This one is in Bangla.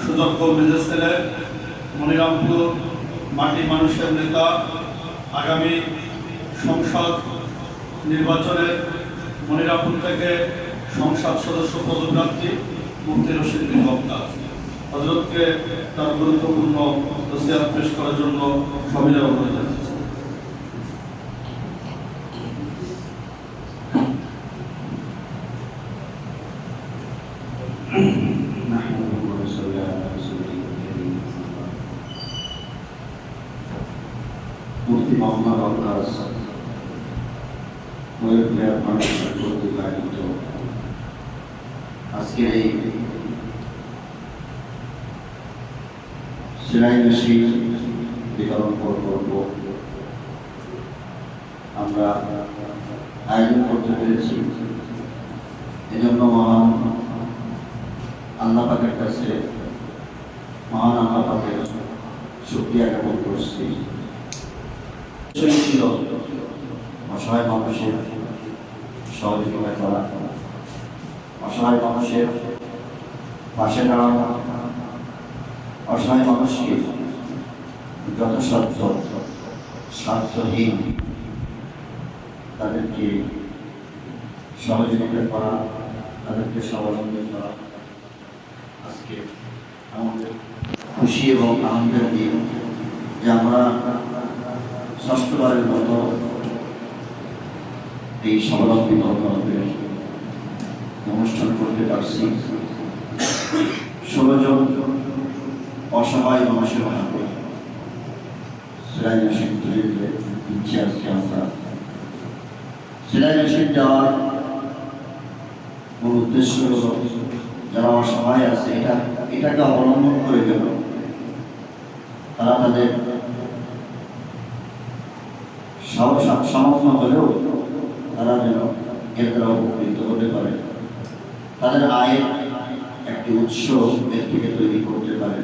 সুযোগ্য মেজর ছেলে, মনিরামপুর মাটি মানুষের নেতা, আগামী সংসদ নির্বাচনে মনিরামপুর থেকে সংসদ সদস্য পদপ্রার্থী মুফতি রশিদ বিন বক্তা হযরতকে তার গুরুত্বপূর্ণ নসিহত পেশ করার জন্য সবিনয় অনুরোধ জানাচ্ছি। মুফতি মোহাম্মদ আব্বাস ময়ূরপ্রিয়া ফাউন্ডেশন কর্তৃক আয়োজিত আজকের এই সেলাই মেশিন বিতরণ করব আমরা আয়োজন করতে পেরেছি। এজন্য মহান আল্লাহ পাকের কাছে মহান আল্লাহ পাকের শুকরিয়া জ্ঞাপন করছি। ছিল অসহায় মানুষের সহযোগিতা করা, অসহায় মানুষের পাশে দাঁড়ানো, অসহায় মানুষকে যথাসাধ্য স্বার্থহীন তাদেরকে সহযোগিতা করা, তাদেরকে স্বাবলম্বী করা আজকে আমাদের খুশি এবং আনন্দের দিন যে আমরা ষষ্ঠবারের মতো এই স্বাবলম্বী কর্মকাণ্ডের অনুষ্ঠান করতে পারছি। 16 জন অসহায় মানুষের হাতে সেলাই মেশিন তুলে দিচ্ছি। আজকে আমরা সেলাই মেশিন দেওয়ার মূল উদ্দেশ্য হল যারা অসহায় আছে এটাকে অবলম্বন করে গেল তারা তাদের সামর্থ্য হলেও তারা যেন এর দ্বারা উপকৃত হতে পারে, তাদের আয়ের একটি উৎস এর থেকে তৈরি করতে পারে।